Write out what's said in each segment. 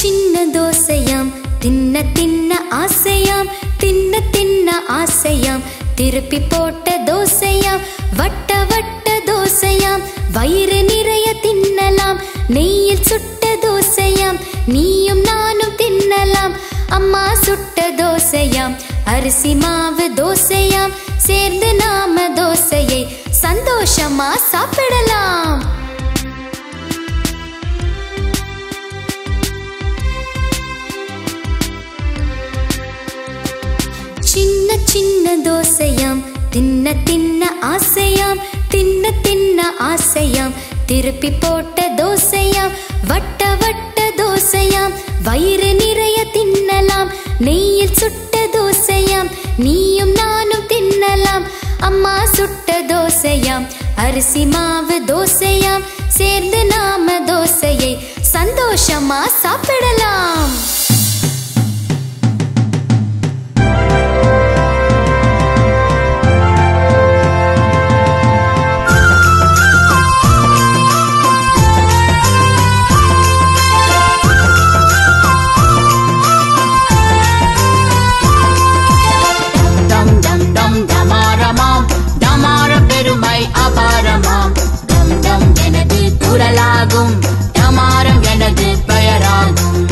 சின்ன தோசையாம் தின்ன தின்ன ஆசையாம், தின்ன தின்ன ஆசையாம், திருப்பி போட்ட தோசையாம், வட்ட வட்ட தோசையாம், வயிறு நிறைய தின்னலாம், நெய்யில் சுட்ட தோசையாம், நீயும் நானும் தின்னலாம். அம்மா சுட்ட தோசையாம், அரிசி மாவு தோசையாம், சேர்ந்து நாம தோசையை சந்தோஷமா சாப்பிடலாம். சின்ன சின்ன தோசையாம் தின்ன தின்ன ஆசையாம், தின்ன தின்ன ஆசையாம், திருப்பி போட்ட தோசையாம், வட்ட வட்ட தோசையாம், வயிறு நிறைய தின்னலாம், நெய்யில் சுட்ட தோசையாம், நீயும் நானும் தின்னலாம். அம்மா சுட்ட தோசையாம், அரிசி மாவு தோசையாம், சேர்ந்து நாம தோசையை சந்தோஷமா சாப்பிடலாம். குரலாகும் டமாரம் எனது பெயராகும்.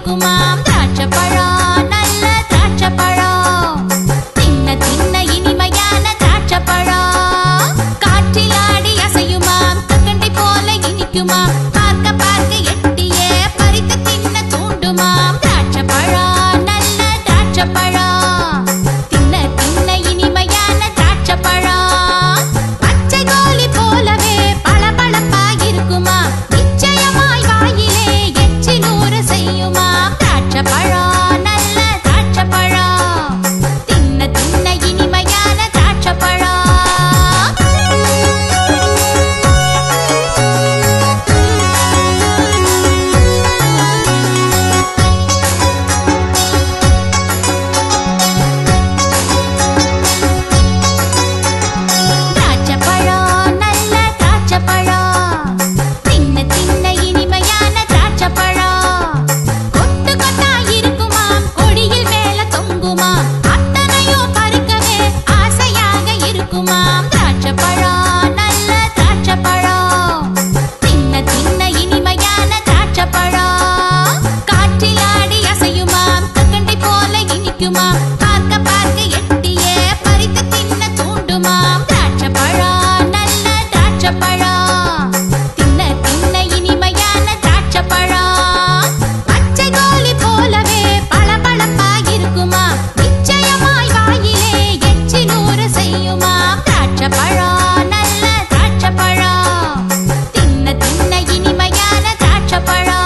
இருக்குமாம் திராட்சை பழம் நல்ல திராட்சை பழம் தின்ன தின்ன இனிமையான திராட்சை பழம் காற்றில் ஆடி அசையுமாம் கற்கண்டை போல இனிக்குமாம் பார்க்க பார்க்க எட்டியே பறித்து தின்ன தூண்டுமாம் திராட்சை பழம் நல்ல திராட்சை பழம் தின்ன தின்ன இனிமையான திராட்சை பழம் பச்சை கோழி போலவே பளபளப்பா இருக்குமா நிச்சயமாய் வாயிலே எச்சில் ஊற செய்யுமா திராட்சை பழம் நல்ல திராட்சை பழம் தின்ன தின்ன இனிமையான திராட்சை பழம் திராட்சை பழம் நல்ல திராட்சை பழம் தின்ன தின்ன இனிமையான திராட்சை பழம் கொட்டு கொட்டா இருக்குமாம் கொடியில் மேல தொங்குமாம் அத்தனையும் பறிக்கவே ஆசையாக இருக்குமாம் திராட்சை பழம் நல்ல திராட்சை பழம் தின்ன தின்ன இனிமையான திராட்சை பழம் காற்றில் ஆடி அசையுமாம் கற்கண்டை போல இனிக்குமாம் பார்க்க பார்க்க எட்டியே பறித்து தின்ன தூண்டுமாம் திராட்சை பழம் நல்ல திராட்சை பழம் தின்ன தின்ன இனிமையான திராட்சை பழம் பச்சை கோழி போலவே பளபளப்பா இருக்குமா நிச்சயமாய் வாயிலே எச்சில் ஊற செய்யுமா திராட்சை பழம் நல்ல திராட்சை பழம் தின்ன தின்ன இனிமையான திராட்சை பழம்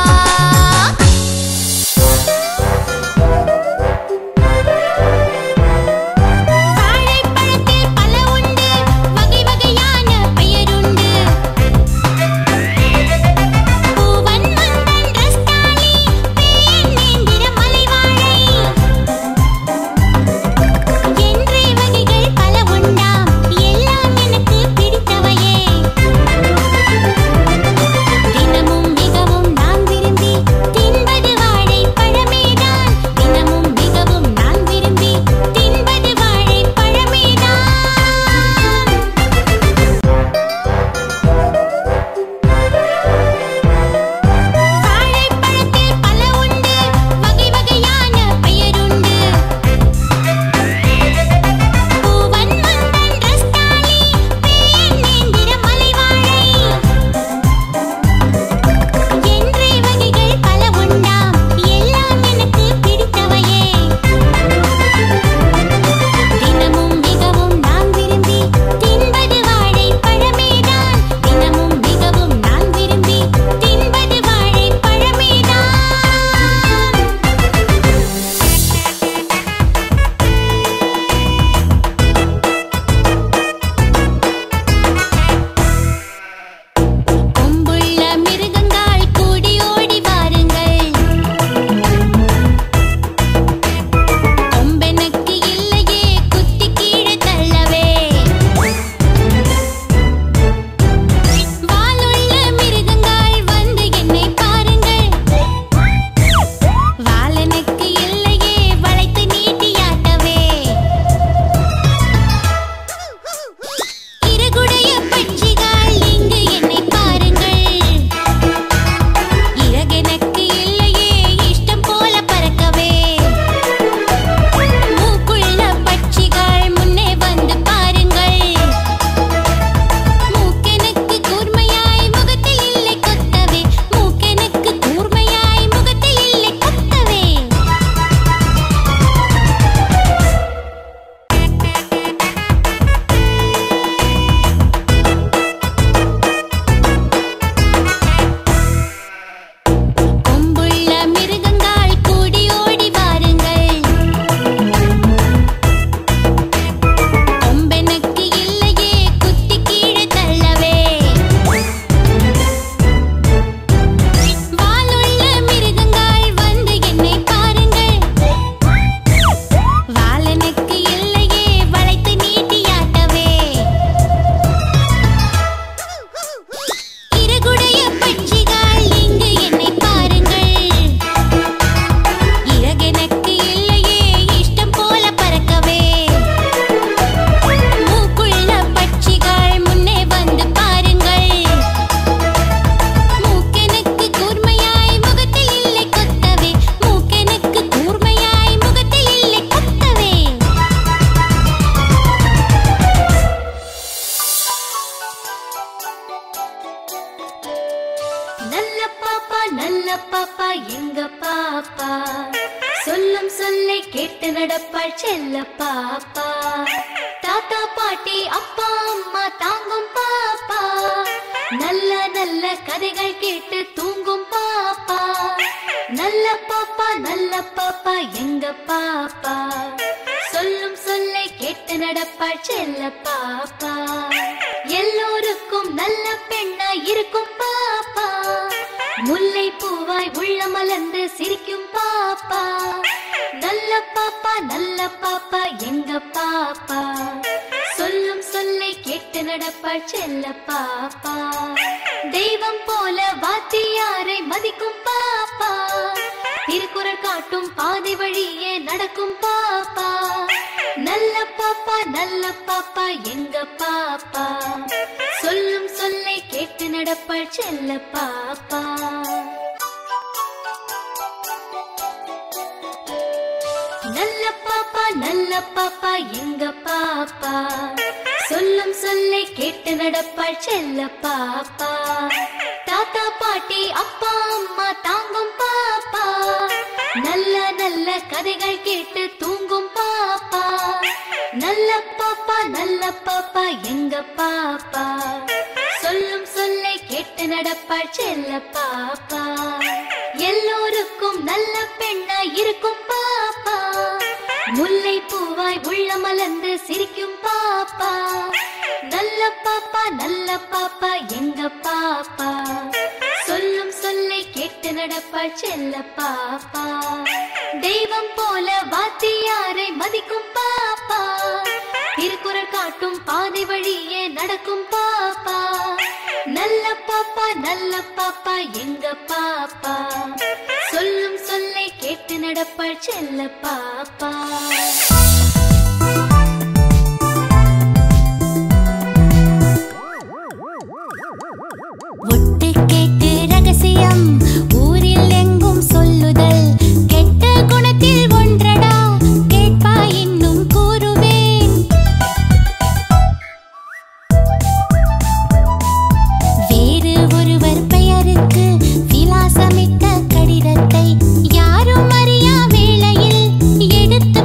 பாப்பா எங்க பாப்பா சொல்லும் சொல்லை கேட்டு நடப்பாள் செல்ல பாப்பா தாத்தா பாட்டி அப்பா அம்மா தாங்கும் பாப்பா நல்ல நல்ல கதைகள் கேட்டு தூங்கும் பாப்பா நல்ல பாப்பா எங்க பாப்பா சொல்லும் சொல்லை கேட்டு நடப்பாள் செல்ல பாப்பா எல்லோருக்கும் நல்ல பெண்ணா இருக்கும் பாப்பா முல்லை பூவாய் உள்ள மலர்ந்து சிரிக்கும் பாப்பா நல்ல பாப்பா எங்க பாப்பா சொல்லும் சொல்லை கேட்டு நடப்பாள் செல்ல பாப்பா தெய்வம் போல வாத்தியாரை மதிக்கும் பாப்பா திருக்குறள் காட்டும் பாதை வழியே நடக்கும் பாப்பா நல்ல பாப்பா எங்க பாப்பா சொல்லும் சொல்லை கேட்டு நடப்பாள் செல்ல பாப்பா நல்ல பாப்பா எங்க பாப்பா சொல்லும் சொல்லை கேட்டு நடப்பாள் செல்ல பாப்பா தாத்தா பாட்டி அப்பா அம்மா தாங்கும் பாப்பா நல்ல நல்ல கதைகள் கேட்டு தூங்கும் பாப்பா நல்ல பாப்பா எங்க பாப்பா சொல்லும் சொல்லை கேட்டு நடப்பாள் செல்ல பாப்பா எல்லோருக்கும் நல்ல பெண்ணா இருக்கும் பாப்பா முல்லை பூவாய் உள்ள மலர்ந்து சிரிக்கும் பாப்பா நல்ல பாப்பா எங்க பாப்பா சொல்லும் சொல்லை கேட்டு நடப்பாள் செல்ல பாப்பா தெய்வம் போல வாத்தியாரை மதிக்கும் பாப்பா திருக்குறள் காட்டும் பாதை வழியே நடக்கும் பாப்பா நல்ல பாப்பா எங்க பாப்பா சொல்லும் சொல்லை கேட்டு நடப்பாள் செல்ல பாப்பா ஒட்டு கேட்டு ரகசியம் ஊரில் எங்கும் சொல்லுதல் கெட்ட குணத்தில் ஒன்றடா கேட்பா இன்னும் கூறுவேன் வேறு ஒருவர் பெயருக்கு விலாசமிட்ட கடிதத்தை யாரும் அறியா வேளையில் எடுத்து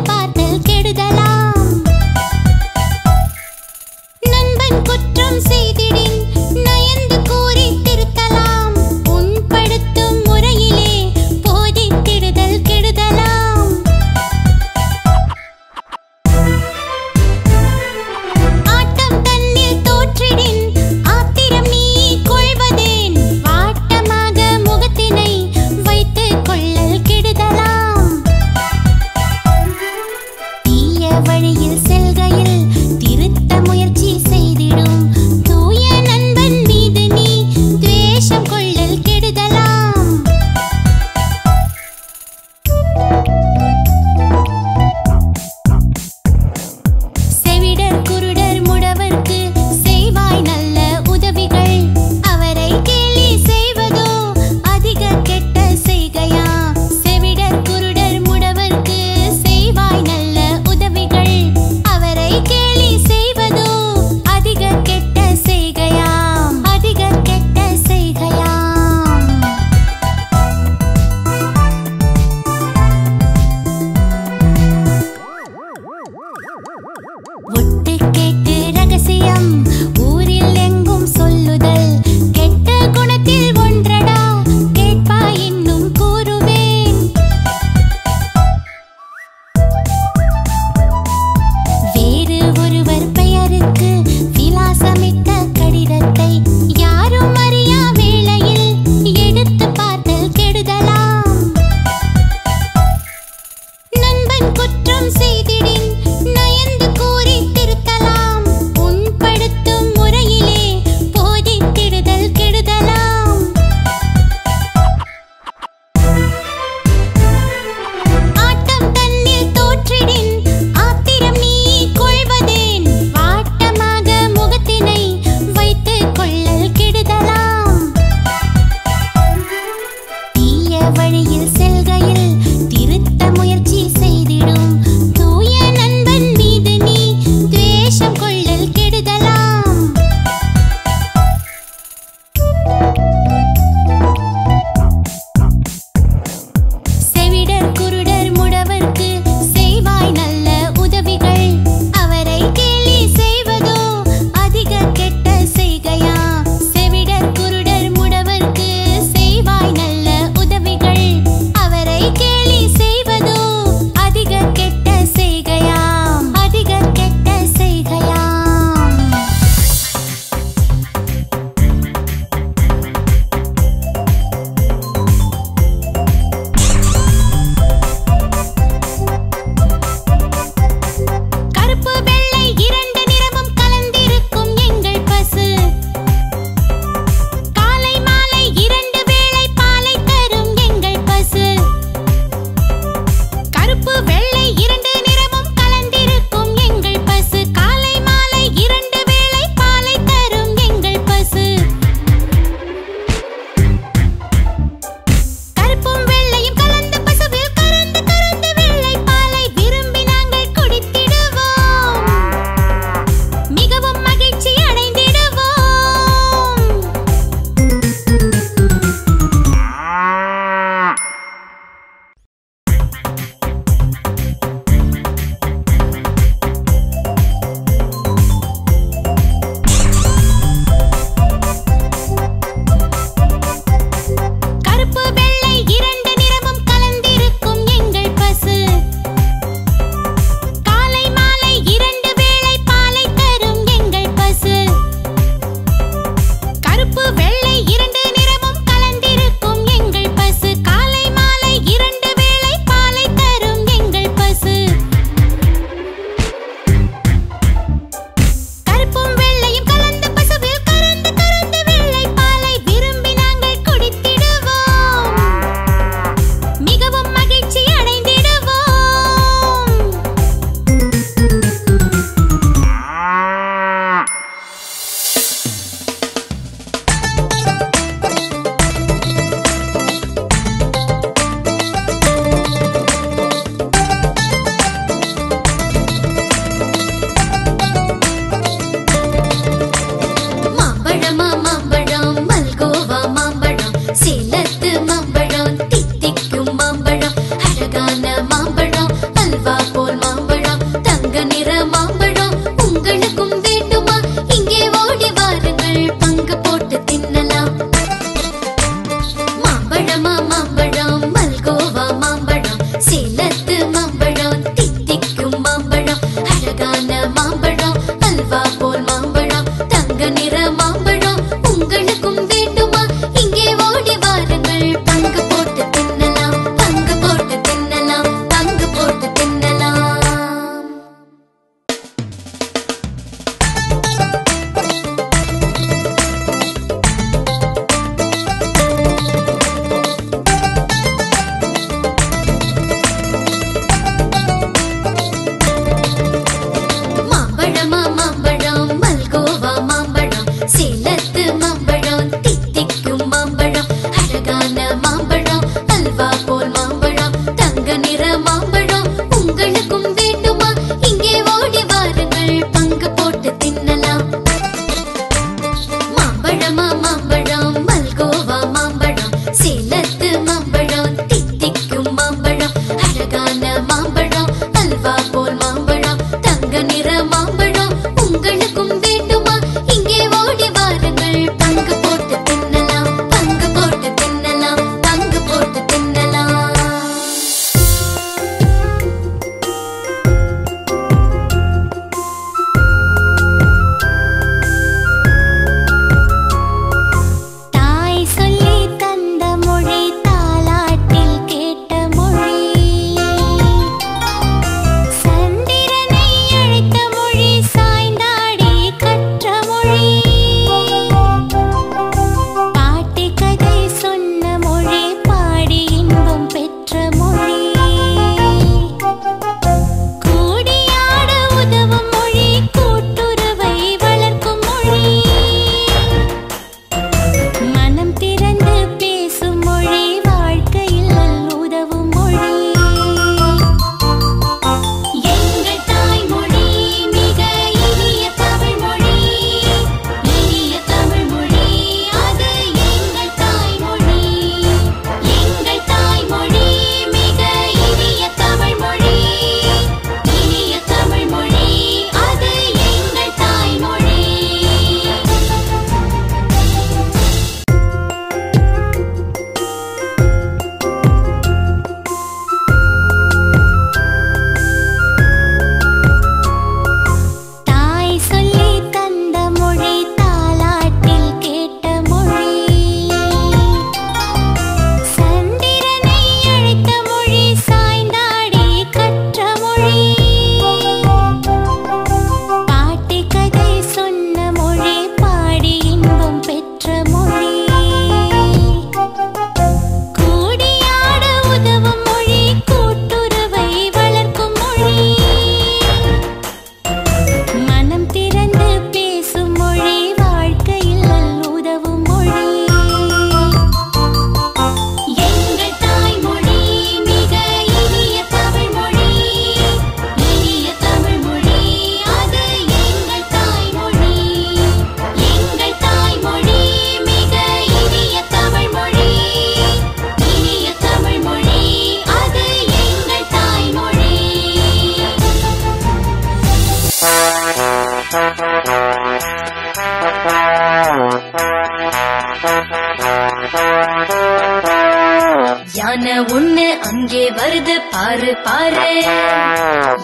யானை ஒண்ணு அங்கே வருது பாரு பாரு,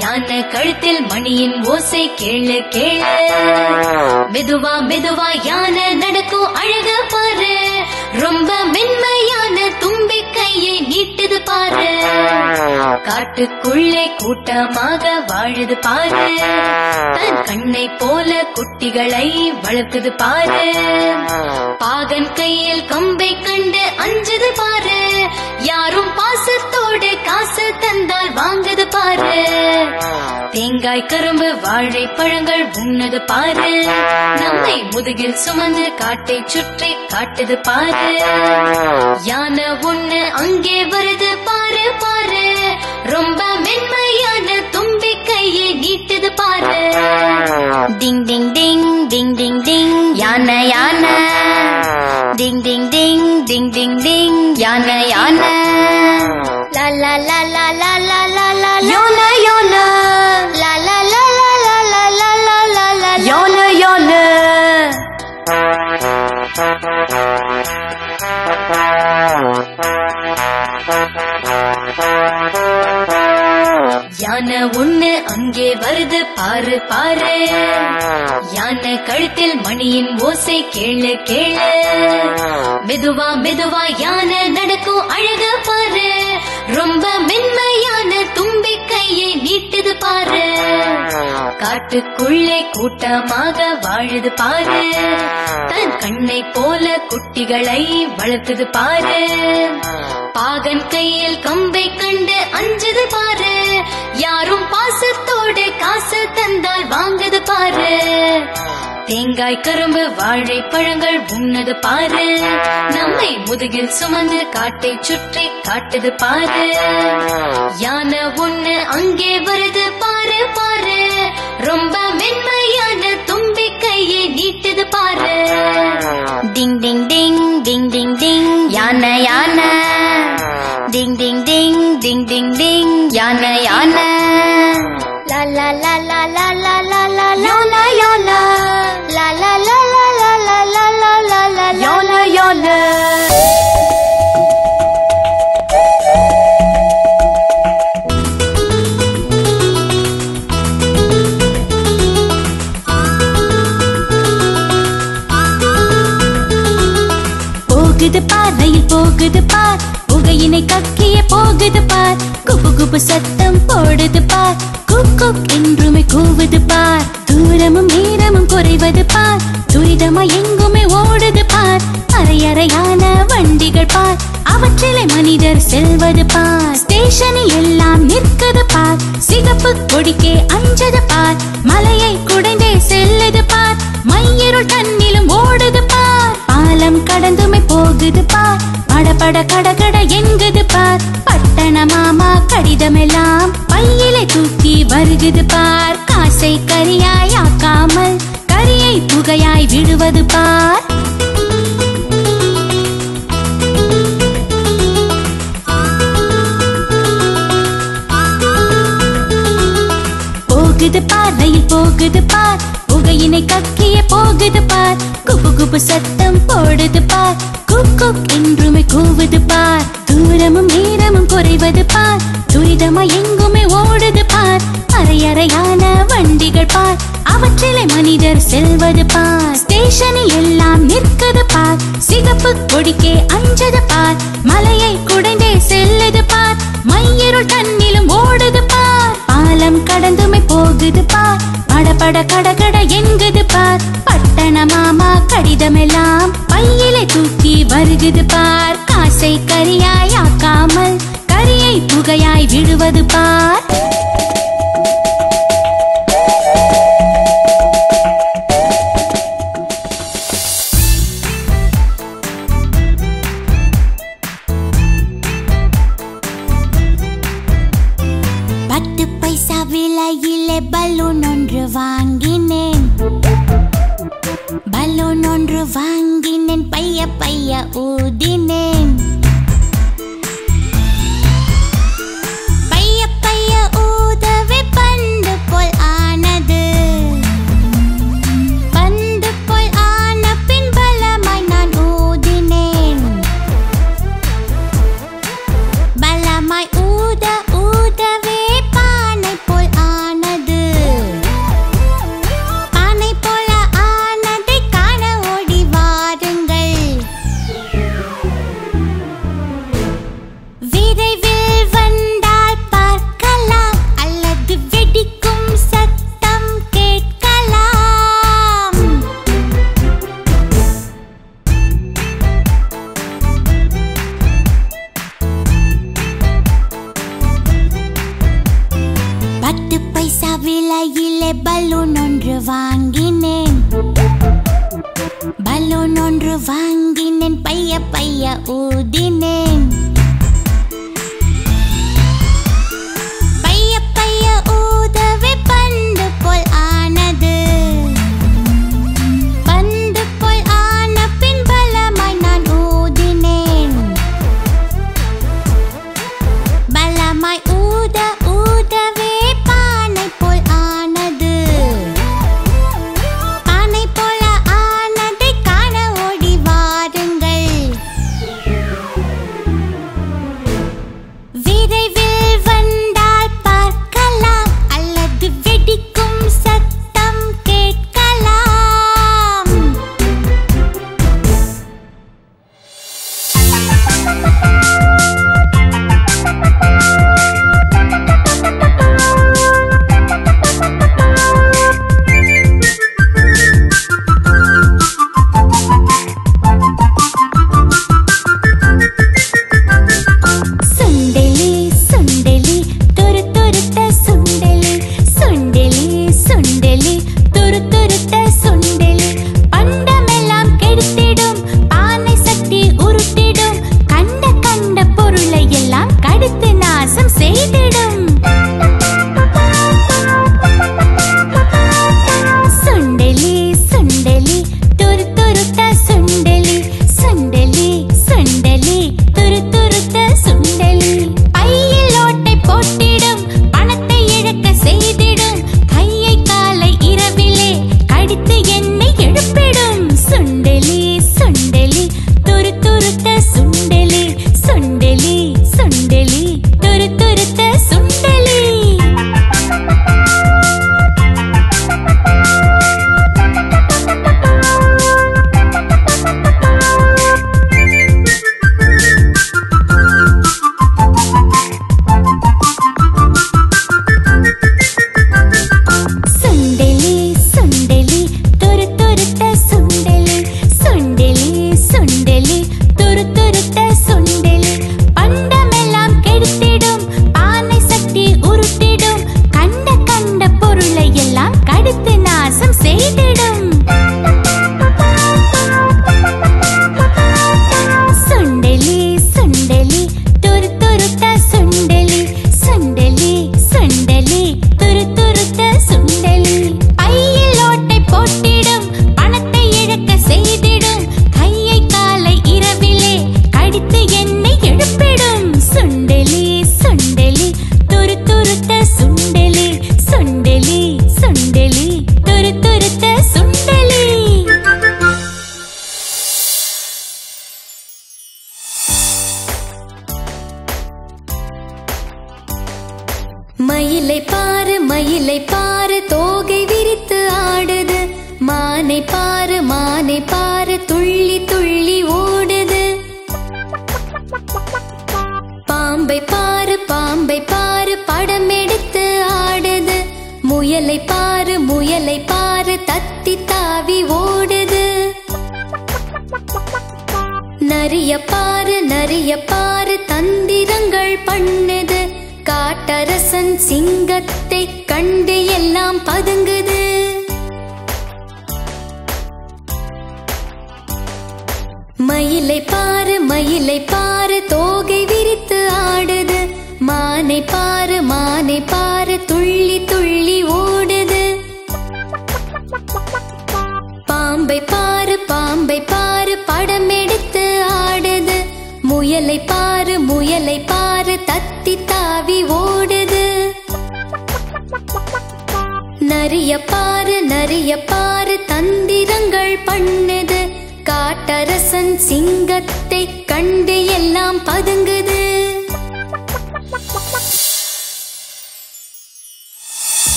யானை கழுத்தில் மணியின் ஓசை கேளு கேளு, மெதுவா மெதுவா யானை நடக்கும் அழக பாரு, ரொம்ப மென்மையான தும்பி கையை நீட்டுது பாரு, காட்டுக்குள்ளே கூட்டமாக வாழுது பாரு, தன் கண்ணை போல குட்டிகளை வளர்க்குது பாரு, பாகன் கையில் கம்பை கண்டு அஞ்சுது பாரு, யாரும் பாசத்தோடு காசு தந்தால் வாங்குது பாரு, தேங்காய் கரும்பு வாழை பழங்கள் உண்ணது பாரு, நம்மை முதுகில் சுமந்து காட்டை சுற்றி காட்டுது பாரு, யானை ஒண்ணு அங்கே வருது பாரு பாரு, ரொம்ப மென்மையான தும்பி கையை நீட்டுது பாரு, டிங் டிங் டிங் டிங் டிங் டிங் யானை யானை, டிங் டிங் டிங் டிங் டிங் டிங் யானை யானை, லா லா லா லா லா லா லா லா யானை யானை, லா லா லா லா லா லா லா லா லா லா யானை யானை. யானை ஒண்ணு அங்கே வருது பாரு பாரு, யானை கழுத்தில் மணியின் ஓசை கேளு கேளு, மெதுவா மெதுவா யானை நடக்கும் அழக பாரு, ரொம்ப மென்மையான தும்பி கையை நீட்டுது பாரு, காட்டுக்குள்ளே கூட்டமாக வாழுது பாரு, தன் கண்ணை போல குட்டிகளை வளர்க்குது பாரு, பாகன் கையில் கம்பை கண்டு அஞ்சுது பாரு, யாரும் பாசத்தோடு காசு தந்தால் வாங்குது பாரு, தேங்காய் கரும்பு வாழை பழங்கள் உண்ணது பாரு, நம்மை முதுகில் சுமந்து காட்டை சுற்றி காட்டுது பாரு, யானை ஒண்ணு அங்கே வருது பாரு பாரு, ரொம்ப மென்மையான தும்பி கையை நீட்டுது பாரு, டிங் டிங் டிங் டிங் டிங் டிங் யானை யானை, டிங் டிங் டிங் டிங் டிங் டிங் யானை யானை, லா லா லா லா லா லா லா லா யானை யானை, லா லா லா லா லா லா லா லா லா லா யானை யானை. போகுது பார் ரயில் போகுது பார், புகையினை கக்கிய போகுது பார், குபு குபு சத்தம் போடுது பார், குக் குக் என்றுமே கூவுது பார், தூரமும் நேரமும் குறைவது பார், துரிதமா எங்குமே ஓடுது பார், அரையறையான வண்டிகள் பார், அவற்றிலே மனிதர் செல்வது பார், ஸ்டேஷனில் எல்லாம் நிற்குது பார், சிகப்பு கொடிக்கே அஞ்சது பார், மலையை குடைந்தே செல்லுது பார், மையிருள் தன்னிலும் ஓடுது பார், பாலம் கடந்துமே போகுது பார், படபட கடகட எங்குது பார், பட்டண மாமா கடிதமெல்லாம் பையிலே தூக்கி வருகுது பார், காசை கரியாய் ஆக்காமல் கரியை புகையாய் விடுவது பார், போகுது பார் ரயில் போகுது பார், புகையினை கக்கிய போகுது பார், குபு குபு சத்தம் போடுது பார், குக் குக் என்றுமே கூவுது பார், தூரமும் நேரமும் குறைவது பார், துரிதமா எங்குமே ஓடுது பார், அரையறையான வண்டிகள் பார், அவற்றிலே மனிதர் செல்வது பார், ஸ்டேஷனில் எல்லாம் நிற்குது பார், சிகப்பு கொடிக்கே அஞ்சது பார், மலையை குடைந்தே செல்லுது பார், மையிருள் தன்னிலும் ஓடுது பார், பாலம் கடந்துமே போகுது பார், படபட கடகட எங்குது பார், பட்டண மாமா கடிதமெல்லாம் பையிலே தூக்கி வருகுது பார், காசை கரியாய் ஆக்காமல் கரியை புகையாய் விடுவது பார். விலையிலே பலூன் ஒன்று வாங்கினேன், பலூன் ஒன்று வாங்கினேன், பைய பைய ஊதினேன், பைய பைய ஊதவே பந்து போல் ஆனது, பந்து போல் ஆன பின் பலமாய் நான் ஊதினேன், ஊத ஊதவே பானை போல் ஆனது. பானை போல ஆனதை காண ஓடி வாருங்கள். விரைவில் வந்தால் பார்க்கலாம் அல்லது வெடிக்கும் சத்தம் கேட்கலாம். பத்து பைசா விலையிலே பலூன் ஒன்று வாங்கினேன். பலூன் ஒன்று வாங்கினேன், பைய பைய ஊதினேன். பைய பைய ஊதவே பந்து போல் ஆனது. பந்து போல் ஆன பின் பலமாய் நான் ஊதினேன். பலமாய் ஊத ஊதவே பானை போல் ஆனது. பானை போல ஆனதை காண ஓடி வாருங்கள். விரைவில் வந்தால் பார்க்கலாம் அல்லது வெடிக்கும் சத்தம் கேட்கலாம். சுண்டெலி சுண்டெலி துரு துருத்த சுண்டெலி. சுண்டெலி சுண்டெலி துரு துருத்த சுண்டெலி. பண்டமெல்லாம் கெடுத்திடும், பானை சட்டி உருட்டிடும். கண்ட கண்ட பொருளை எல்லாம் கடித்து நாசம் செய்திடும். சுண்டெலி சுண்டெலி துரு துருத்த சுண்டெலி. சுண்டெலி சுண்டெலி துரு துருத்த சுண்டெலி. பையில் ஓட்டை போட்டிடும், பணத்தை இழக்க செய்திடும். கையை காலை இரவிலே கடித்து என்னை எழுப்பிடும். சுண்டெலி சுண்டெலி துரு துருத்த சுண்டெலி. சுண்டெலி சுண்டெலி துரு துருத்த சுண்டெலி. சுண்டெலி சுண்டெலி துரு துருத்த சுண்டெலி. சுண்டெலி சுண்டெலி துரு துருத்த சுண்டெலி. பண்டமெல்லாம் கெடுத்திடும், பானை சட்டி உருட்டிடும். கண்ட கண்ட பொருளை எல்லாம் கடித்து நாசம் செய்திடும். சுண்டெலி சுண்டெலி துரு துருத்த சுண்டெலி. சுண்டெலி சுண்டெலி துரு துருத்த சுண்டெலி. பையில் ஓட்டை போட்டிடும், பணத்தை இழக்க செய்திடும். கையை காலை இரவிலே கடித்து என்னை எழுப்பிடும். சுண்டெலி சுண்டெலி துரு துருத்த சுண்டெலி. சுண்டெலி சுண்டெலி துரு துருத்த சுண்டெலி. மயிலை பாரு மயிலை பாரு தோகை விரித்து ஆடுது. மானை பாரு மானை பாரு துள்ளி துள்ளி ஓடுது. பாம்பை பாரு பாம்பை பாரு படம் எடுத்து ஆடுது. முயலை பாரு முயலை பாரு தத்தி தாவி ஓடுது. நரிய பாரு நரிய பாரு தந்திரங்கள் பண்ணுது. காட்டரசன் சிங்கத்தை கண்டு எல்லாம் பதுங்குது. மயிலை பாரு மயிலை பாரு தோகை விரித்து ஆடுது. மானை பாரு மானை பாரு துள்ளி துள்ளி ஓடுது. பாம்பை பாரு பாம்பை பாரு படம் எடுத்து ஆடுது. முயலை பாரு முயலை பாரு தத்தி தாவி ஓடுது. நரிய பாரு நரிய பாரு தந்திரங்கள் பண்ணுது. காட்டரசன் சிங்கத்தை கண்டு எல்லாம் பதுங்குது.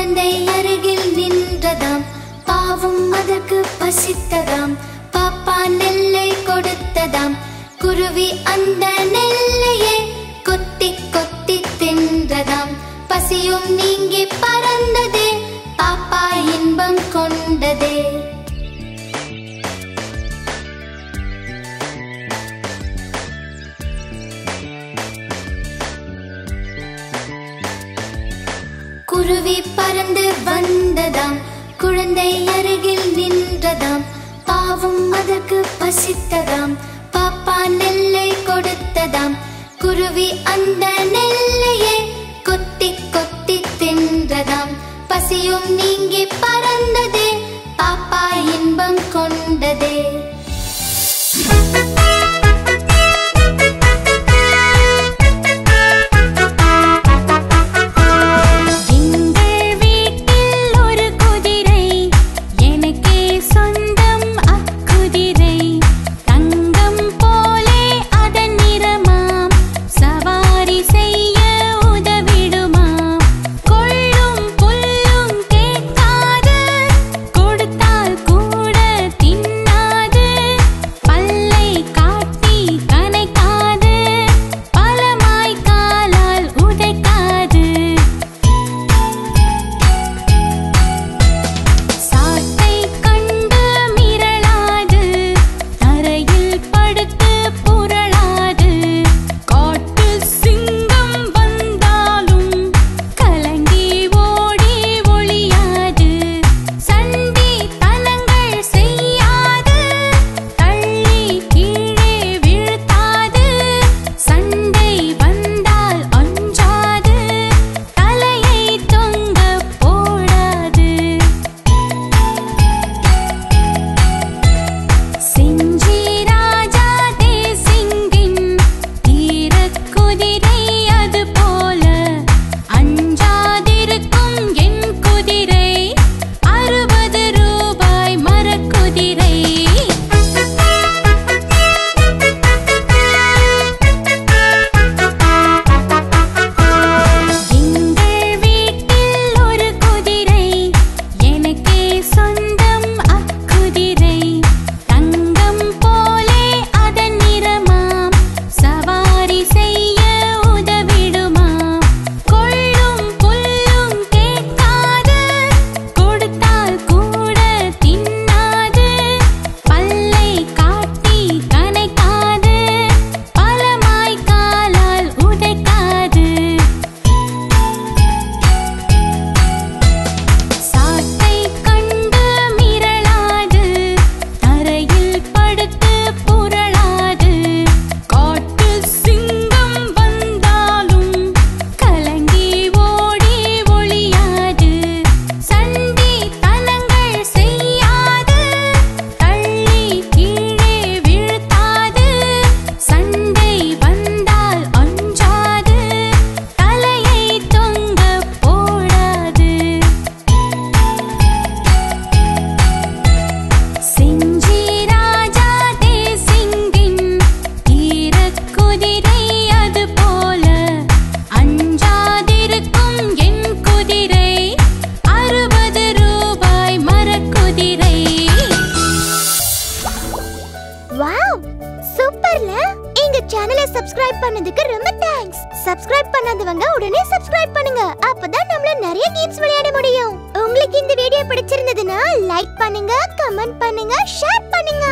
குழந்தை அருகில் நின்றதாம், பாவம் அதற்கு பசித்ததாம். பாப்பா நெல்லை கொடுத்ததாம், குருவி அந்த நெல்லையே கொத்தி கொத்தி தின்றதாம். பசியும் நீங்கி பறந்ததே, பாப்பா இன்பம் கொண்டதே. குருவி பறந்து வந்ததாம், குழந்தை அருகில் நின்றதாம். பாவம் அதற்கு பசித்ததாம், பாப்பா நெல்லை கொடுத்ததாம். குருவி அந்த நெல்லையே கொத்தி கொத்தி தின்றதாம். பசியும் நீங்கி பறந்ததே, பாப்பா இன்பம் கொண்டதே. சப்ஸ்கிரைப் பண்ணாதவங்க உடனே சப்ஸ்கிரைப் பண்ணுங்க. அப்பதான் நம்மள நிறைய கேம்ஸ் விளையாட முடியும். உங்களுக்கு இந்த வீடியோ பிடிச்சிருந்ததுன்னா லைக் பண்ணுங்க, கமெண்ட் பண்ணுங்க, ஷேர் பண்ணுங்க.